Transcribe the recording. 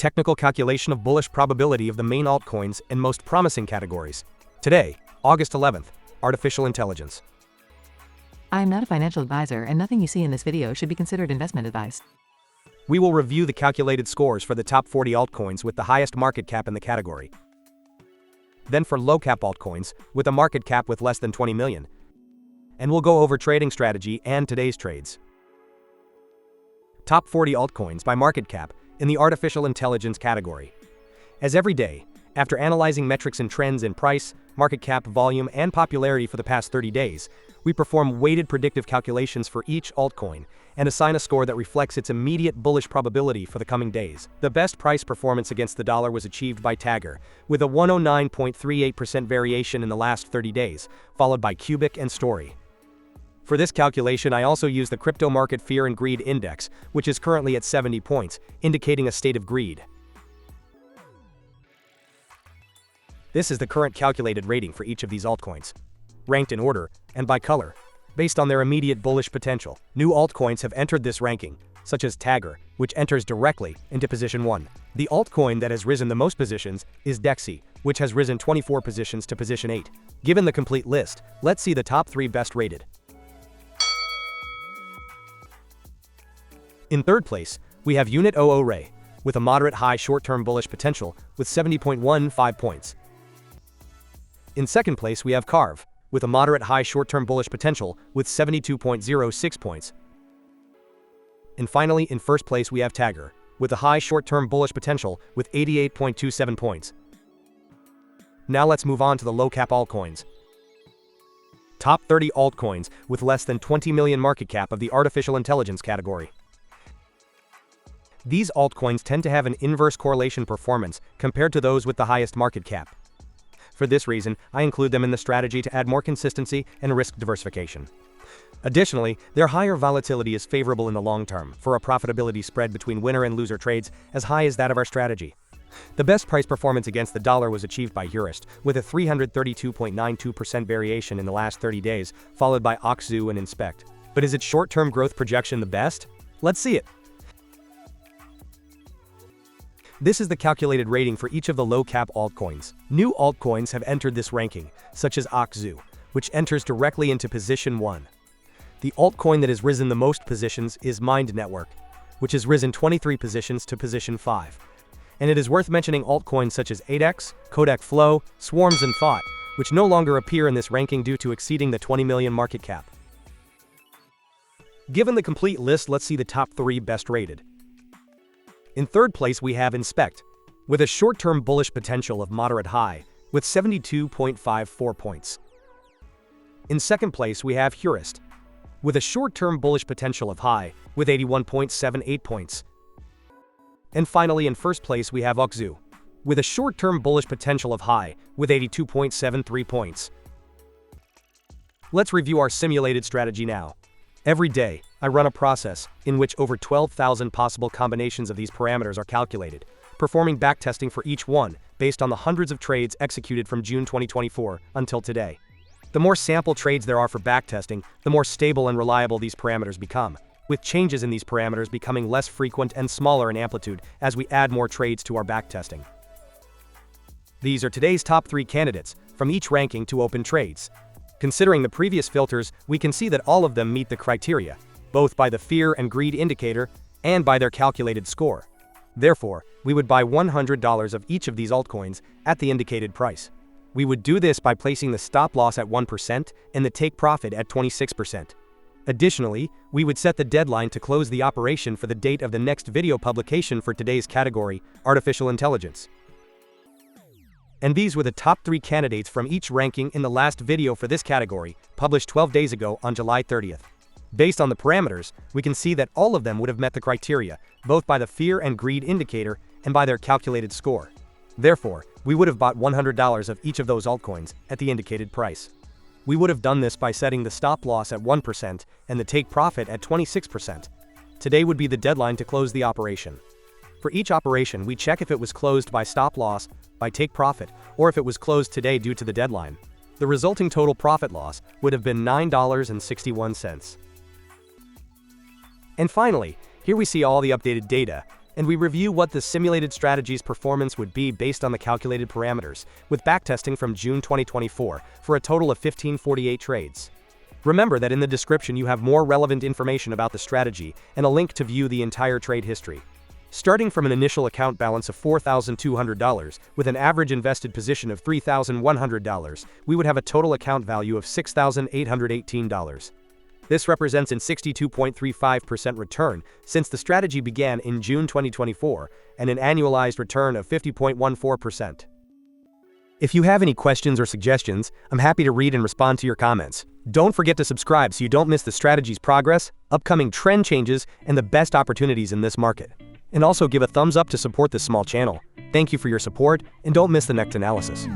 technical calculation of bullish probability of the main altcoins and most promising categories. Today, August 11th, Artificial Intelligence. I am not a financial advisor and nothing you see in this video should be considered investment advice. We will review the calculated scores for the top 40 altcoins with the highest market cap in the category. Then for low-cap altcoins, with a market cap with less than 20 million. And we'll go over trading strategy and today's trades. Top 40 altcoins by market cap in the artificial intelligence category. As every day, after analyzing metrics and trends in price, market cap, volume, and popularity for the past 30 days, we perform weighted predictive calculations for each altcoin and assign a score that reflects its immediate bullish probability for the coming days. The best price performance against the dollar was achieved by TAGGER, with a 109.38% variation in the last 30 days, followed by Cubic and Story. For this calculation, I also use the Crypto Market Fear and Greed Index, which is currently at 70 points, indicating a state of greed. This is the current calculated rating for each of these altcoins, ranked in order and by color, based on their immediate bullish potential. New altcoins have entered this ranking, such as TAGGER, which enters directly into position 1. The altcoin that has risen the most positions is DEXY, which has risen 24 positions to position 8. Given the complete list, let's see the top 3 best rated. In third place, we have Unit OORAY, with a moderate high short-term bullish potential with 70.15 points. In second place, we have CARV, with a moderate high short-term bullish potential with 72.06 points. And finally, in first place, we have TAGGER, with a high short-term bullish potential with 88.27 points. Now let's move on to the low-cap altcoins. Top 30 altcoins with less than 20 million market cap of the artificial intelligence category. These altcoins tend to have an inverse correlation performance compared to those with the highest market cap. For this reason, I include them in the strategy to add more consistency and risk diversification. Additionally, their higher volatility is favorable in the long term for a profitability spread between winner and loser trades as high as that of our strategy. The best price performance against the dollar was achieved by Heurist, with a 332.92% variation in the last 30 days, followed by OKZOO and Inspect. But is its short-term growth projection the best? Let's see it. This is the calculated rating for each of the low-cap altcoins. New altcoins have entered this ranking, such as OKZOO, which enters directly into position 1. The altcoin that has risen the most positions is Mind Network, which has risen 23 positions to position 5. And it is worth mentioning altcoins such as 8x, Kodak Flow, Swarms, and Thought, which no longer appear in this ranking due to exceeding the 20 million market cap. Given the complete list, let's see the top 3 best rated. In third place, we have Inspect, with a short-term bullish potential of moderate high, with 72.54 points. In second place, we have Heurist, with a short-term bullish potential of high, with 81.78 points. And finally, in first place, we have OKZOO, with a short-term bullish potential of high, with 82.73 points. Let's review our simulated strategy now. Every day, I run a process in which over 12,000 possible combinations of these parameters are calculated, performing backtesting for each one based on the hundreds of trades executed from June 2024 until today. The more sample trades there are for backtesting, the more stable and reliable these parameters become, with changes in these parameters becoming less frequent and smaller in amplitude as we add more trades to our backtesting. These are today's top 3 candidates from each ranking to open trades. Considering the previous filters, we can see that all of them meet the criteria, both by the fear and greed indicator and by their calculated score. Therefore, we would buy $100 of each of these altcoins at the indicated price. We would do this by placing the stop loss at 1% and the take profit at 26%. Additionally, we would set the deadline to close the operation for the date of the next video publication for today's category, Artificial Intelligence. And these were the top 3 candidates from each ranking in the last video for this category, published 12 days ago on July 30th. Based on the parameters, we can see that all of them would have met the criteria, both by the fear and greed indicator and by their calculated score. Therefore, we would have bought $100 of each of those altcoins at the indicated price. We would have done this by setting the stop loss at 1% and the take profit at 26%. Today would be the deadline to close the operation. For each operation, we check if it was closed by stop loss, by take profit, or if it was closed today due to the deadline. The resulting total profit loss would have been $9.61. And finally, here we see all the updated data and we review what the simulated strategy's performance would be based on the calculated parameters, with backtesting from June 2024, for a total of 1548 trades. Remember that in the description you have more relevant information about the strategy and a link to view the entire trade history. Starting from an initial account balance of $4,200, with an average invested position of $3,100, we would have a total account value of $6,818. This represents an 62.35% return since the strategy began in June 2024, and an annualized return of 50.14%. If you have any questions or suggestions, I'm happy to read and respond to your comments. Don't forget to subscribe so you don't miss the strategy's progress, upcoming trend changes, and the best opportunities in this market. And also give a thumbs up to support this small channel. Thank you for your support, and don't miss the next analysis.